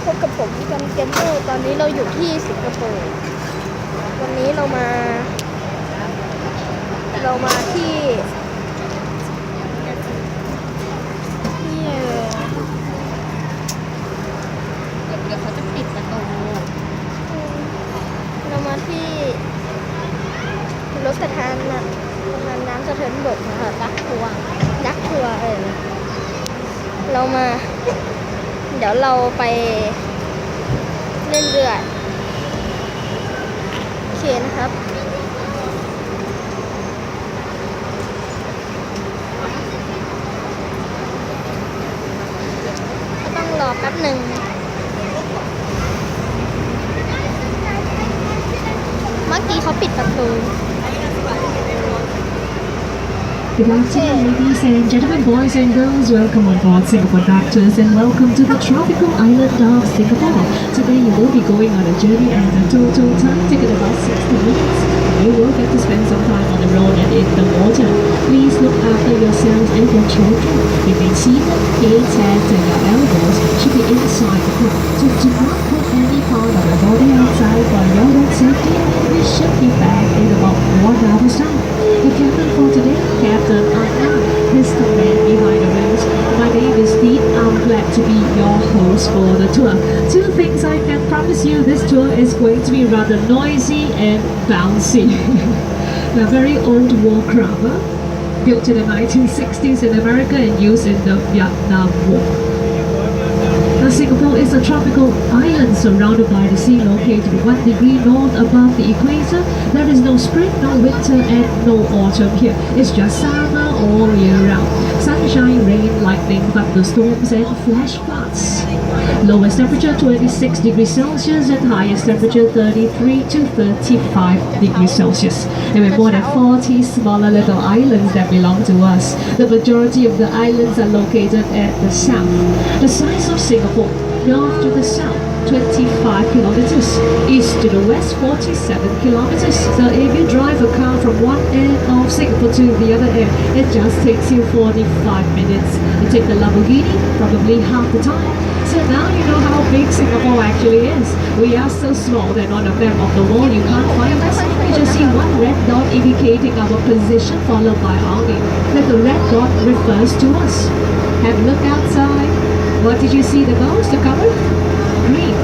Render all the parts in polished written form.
พบกับผมที่กันเกมเมอร์ตอนนี้เราอยู่ที่สิงคโปร์วันนี้เรามาที่เดี๋ยวเขาจะปิดประตูเรามาที่รถสะพานน้ำสะเทินบกนะคะยักษ์ทัวร์เรามาเดี๋ยวเราไปเล่นเรือโอเคนะครับก็ต้องรอแป๊บหนึ่งเมื่อกี้เขาปิดประตู Good afternoon, ladies and gentlemen, boys and girls. Welcome on board Singapore Doctors and welcome to the tropical island of Singapore. Today you will be going on a journey and the total time taken about 60 minutes. You will get to spend some time on the road and in the water. Please look after yourselves and your children. Remain seated, gaze hands and your elbows should be inside the car. So do not put any part of your body outside for your own safety. We should be back in about 1 hour's time. The captain for today, Captain Anna, is the man behind the wheels. My name is Dean. I'm glad to be your host for the tour. Two things I can promise you, this tour is going to be rather noisy and bouncy. A very old war craft, built in the 1960s in America and used in the Vietnam War. Now, Singapore is a tropical island surrounded by the sea, located 1 degree north above the equator. There is no spring, no winter, and no autumn here. It's just summer all year round. Sunshine, rain, lightning, thunderstorms, and flash floods. Lowest temperature 26 degrees Celsius and highest temperature 33 to 35 degrees Celsius. And with more than 40 smaller little islands that belong to us. The majority of the islands are located at the south. The size of Singapore, north to the south, 25 kilometers, east to the west, 47 kilometers. So if you drive a car from one end of Singapore to the other end, it just takes you 45 minutes. You take the Lamborghini, probably half the time. So now you know how big Singapore actually is. We are so small that on the map of the world you can't find us. You just see one red dot indicating our position followed by army. But the red dot refers to us. Have a look outside. What did you see the most? The color? Green.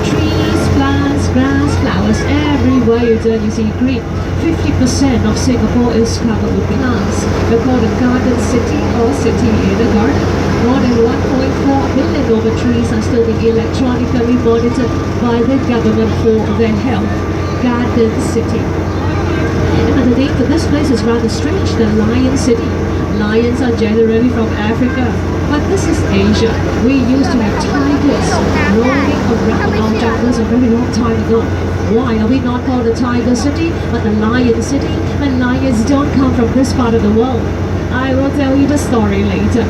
Trees, plants, grass, flowers, everywhere you turn you see green. 50% of Singapore is covered with plants. They're called a garden city or city in a garden. More than 1.4 billion over trees are still being electronically monitored by the government for their health. Garden city. And the name for this place is rather strange, the Lion City. Lions are generally from Africa, but this is Asia. We used to have tigers roaming around our jungles a very long time ago. Why are we not called the Tiger City, but the Lion City? And lions don't come from this part of the world. I will tell you the story later.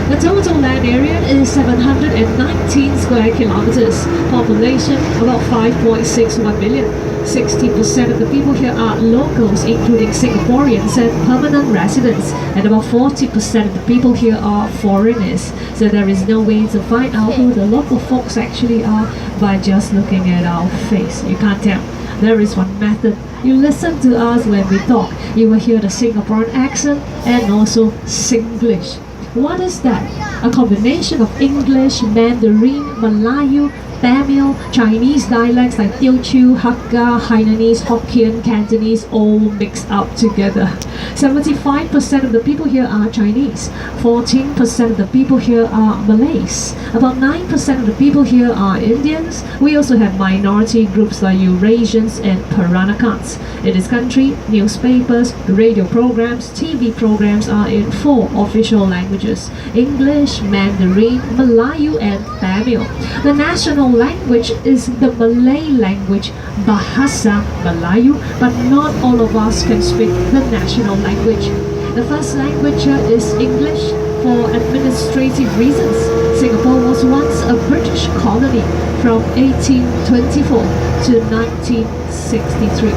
The total land area is 719 square kilometers. Population about 5.61 million. 60% of the people here are locals, including Singaporeans and permanent residents, and about 40% of the people here are foreigners. So there is no way to find out who the local folks actually are by just looking at our face. You can't tell. There is one method. You listen to us when we talk. You will hear the Singaporean accent and also Singlish. What is that? A combination of English, Mandarin, Malayu, Tamil, Chinese dialects like Teochew, Hakka, Hainanese, Hokkien, Cantonese, all mixed up together. 75% of the people here are Chinese. 14% of the people here are Malays. About 9% of the people here are Indians. We also have minority groups like Eurasians and Peranakans. In this country, newspapers, radio programs, TV programs are in 4 official languages: English, Mandarin, Malayu, and Tamil. The national language is the Malay language, Bahasa Melayu, but not all of us can speak the national language. The first language here is English for administrative reasons. Singapore was once a British colony from 1824 to 1963.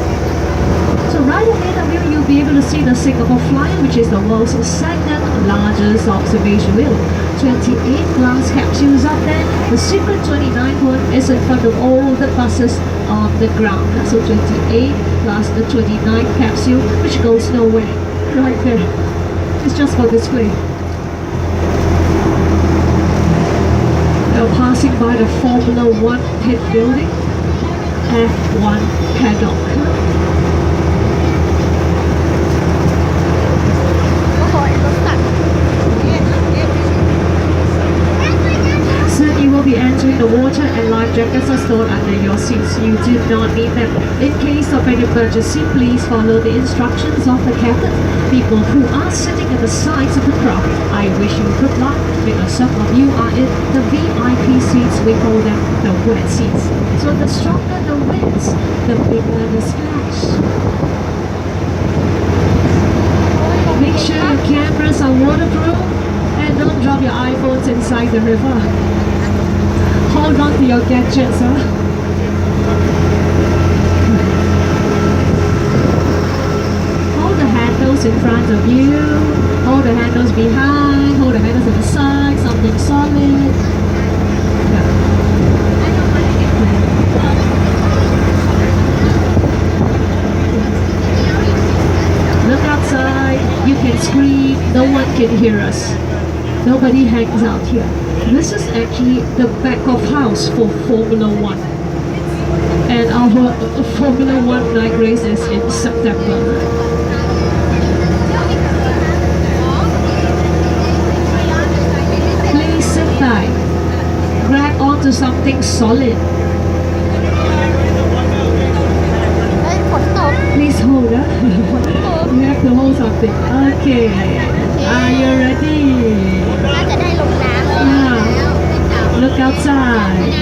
So right ahead of you, you'll be able to see the Singapore flag, which is the world's second largest observation wheel. 28 glass capsules up there. The secret 29th one is in front of all the buses on the ground. So 28 plus the 29th capsule, which goes nowhere. Right there. It's just for display. Now passing by the Formula 1 pit building, F1 paddock. โอ้โหรถตัด Soon you will be entering the water and life jackets are stored under your seats. You do not need them. In case of any emergency, please follow the instructions of the captain. People who are sitting at the sides of the crowd, I wish you good luck because some of you are in the VIP seats. We call them the wet seats. So the stronger the winds, the bigger the splash. Make sure your cameras are waterproof and don't drop your iPhones inside the river. Hold on to your gadgets, huh? Hold the handles in front of you, hold the handles behind, hold the handles at the side, something solid. Yeah. Look outside, you can scream, no one can hear us. Nobody hangs out here. This is actually the back of house for Formula 1. And our Formula 1 night race is in September. Please sit back, grab onto something solid. เฮ้ยฝนตก Please hold up. You have to hold something. Okay. Are you ready? น่าจะได้ลงน้ำแล้ว Yeah. Look outside.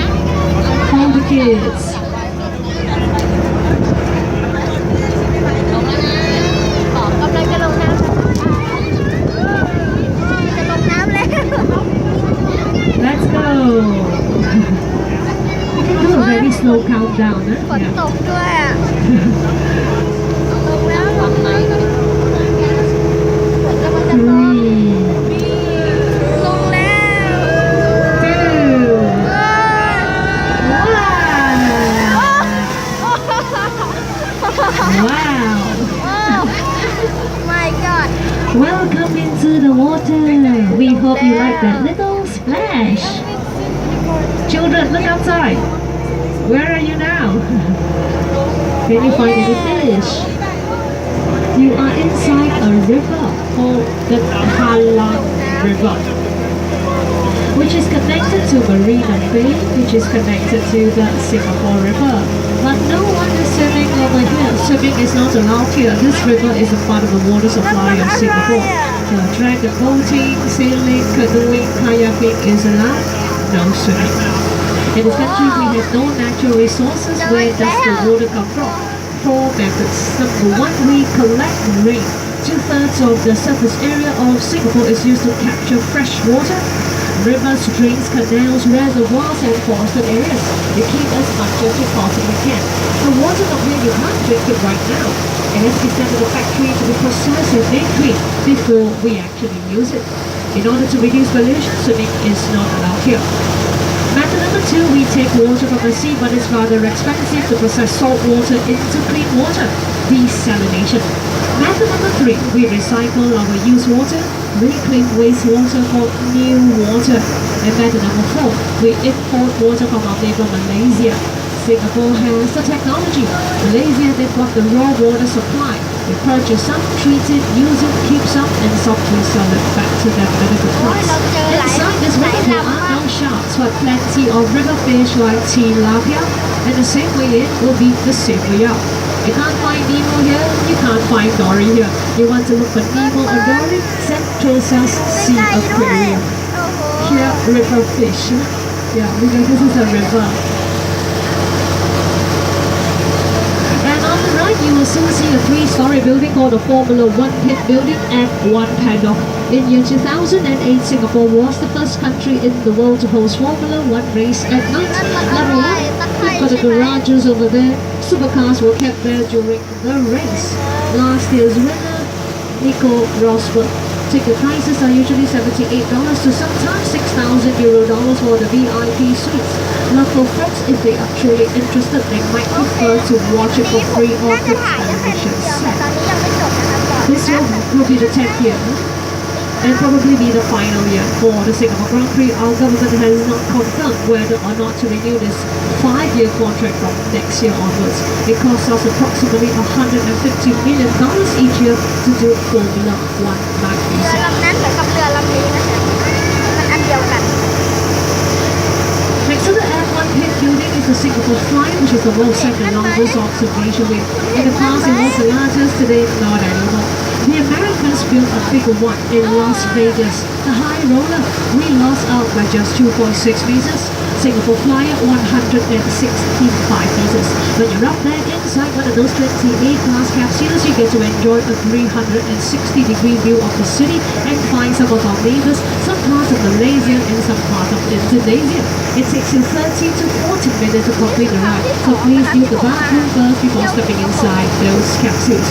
Hold the kids. กำลังจะลงน้ำจะลงน้ำแล้ว Let's go. You can do a very slow countdown. ฝน Huh? ตกด้วยอ่ะลงแล้วลงแล้วฝนกำลังจะตก 3, ลงแล้ว 2, 1. Wow. My God Welcome into the water. We hope you like that little splash. Children, look outside. Where are you now? Can you find any fish? You are inside a river called the Halang River, which is connected to Marina Bay, which is connected to the Singapore River. But no one is swimming over here. Swimming is not allowed here. This river is a part of the water supply of Singapore. So dragon boating, sailing, canoeing, kayaking is allowed. No swimming. In this country, we have no natural resources. Where does the water come from? 4 methods. Number 1, we collect rain. 2/3 of the surface area of Singapore is used to capture fresh water. Rivers, streams, canals, reservoirs, and forested areas. They keep as much as you possibly can. The water from here, you can't drink it right now. It has to be sent to the factory to be processed and made clean before we actually use it. In order to reduce pollution, swimming is not allowed here. Method number 2, we take water from the sea, but it's rather expensive to process salt water into clean water, desalination. Method number 3, we recycle our used water, reclaim wastewater for new water. And method number 4, we import water from our neighbor Malaysia. Singapore has the technology. Malaysia, they've got the raw water supply. We purchase some, treat it, use it, keep some, and softly sell it back to them at a good price. Inside this river, there are no sharks, but plenty of river fish like tilapia, and the same way in will be the same way out. You can't find Nemo here, you can't find Dory here. You want to look for Nemo or Dory? Central South Sea Aquarium. Here, river fish. Yeah, because this is a river. And on the right, you will soon see a 3-story building called the Formula 1 pit building and 1 paddock. In year 2008, Singapore was the first country in the world to host Formula 1 race at night. Level 1, we've got the garages over there. Supercars were kept there during the race. Last year's winner, Nico Rosberg, ticket prices are usually $78 to sometimes €6,000 for the VIP suites. Local friends, if they are truly interested, they might prefer to watch it for free or จะ get ถ่ายแค่แผ่น television เดียวแต่ set. ตอนนี้ยังไม่จบนะคะก่อน This year will be the 10th year and probably be the final year for the Singapore Grand Prix. Our government has not confirmed whether or not to renew this 5-year contract from next year onwards. It costs us approximately $150 million each year to do Formula One เรือ magazine. ลำนั้นเหมือนกับเรือลำนี้นะคะมันอันเดียวกัน Next to the F1 pit building is the Singapore Flyer, which is the world's second longest observation wheel. In the past, it was the largest, today not anymore. The Americans built a bigger one in Las Vegas. The high roller, we lost out by just 2.6 meters. Singapore Flyer, 165 meters. When you're up there inside one of those 28 glass capsules, you get to enjoy a 360-degree view of the city and find some of our neighbors, some parts of Malaysia and some parts of Indonesia. It takes you 30 to 40 minutes to complete the ride, so please use the bathroom first before stepping inside those capsules.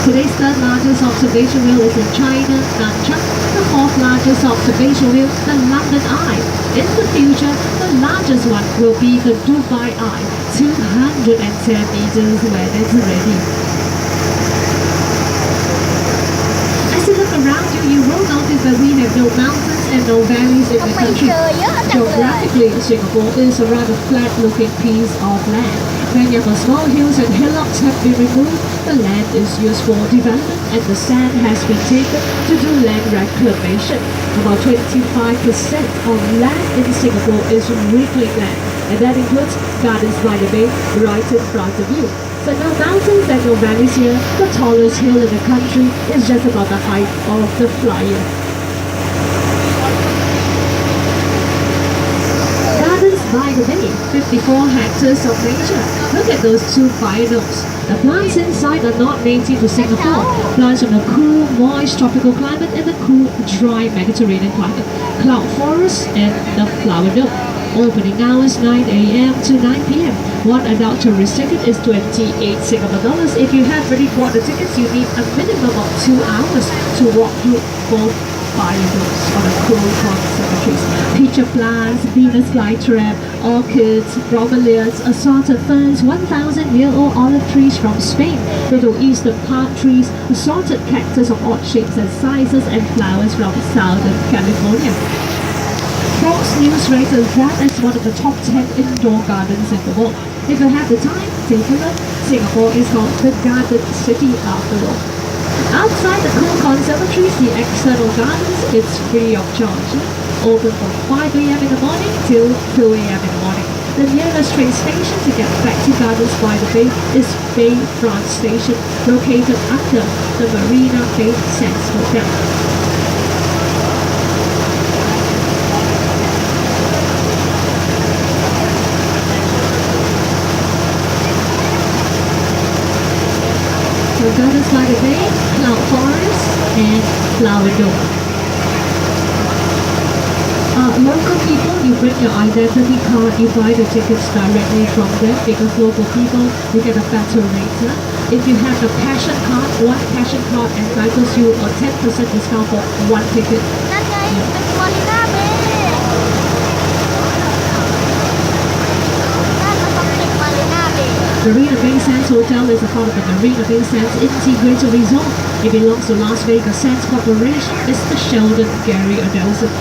Today's third largest observation wheel is in China, Nanchang. The fourth largest observation wheel, the London Eye. In the future, the largest one will be the Dubai Eye, 210 meters when it's ready. As you look around you, you will notice that we have no mountains and no valleys in ทำ the ไม country. เจอเยอะจังเลย Geographically, Singapore is a rather flat-looking piece of land. Many of the small hills and hillocks have been removed. The land is used for development, and the sand has been taken to do land reclamation. About 25% of land in Singapore is reclaimed land, and that includes Gardens by the Bay right in front of you. So no mountains and no valleys here. The tallest hill in the country is just about the height of the Flyer. Gardens by the Bay, 54 hectares of nature. Look at those two fire domes. The plants inside are not native to Singapore. Plants from the cool, moist tropical climate and the cool, dry Mediterranean climate. Cloud forests and the flower dome. Opening hours 9 a.m. to 9 p.m. One adult tourist ticket is 28 Singapore dollars. If you have already bought the tickets, you need a minimum of 2 hours to walk through both fire domes on the cool conservatories. Peach plants, Venus flytrap, orchids, bromeliads, assorted ferns, 1,000-year-old olive trees from Spain, Middle Eastern palm trees, assorted cactus of odd shapes and sizes, and flowers from Southern California. Fox News rated that as one of the top 10 indoor gardens in the world. If you have the time, take a look. Singapore is called the Garden City after all. Outside the cool conservatories, the external gardens, it's free of charge. Open from 5 a.m. in the morning till 2 a.m. in the morning. The nearest train station to get back to Gardens by the Bay is Bayfront Station, located under the Marina Bay Sands Hotel. Gardens by the Bay, Cloud Forest, and Flower Dome. Local people, you bring your identity card, you buy the tickets directly from them because local people, you get a better rate. If you have a passion card, one passion card entitles you a 10% discount for one ticket. นั่นไงเป็นมารีน่าเบย์นั่นมันต้องติดมารีน่าเบย์ Marina Bay Sands Hotel is a part of the Marina Bay Sands Integrated Resort. It belongs to Las Vegas Sands Corporation. Mr. Sheldon Gary Adelson.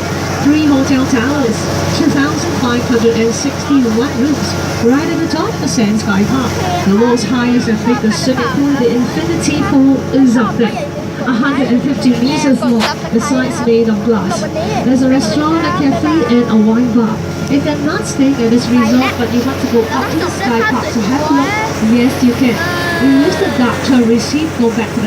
3 hotel towers, 2,561 rooms, right at the top of the Sands Sky Park. The world's highest and biggest swimming pool, the Infinity Pool, is up there. 150 meters long, the sides made of glass. There's a restaurant, a cafe, and a wine bar. If you're not staying at this resort but you want to go up to the Sky Park to have a look, yes you can. You use the dark tourist receipt, go back to the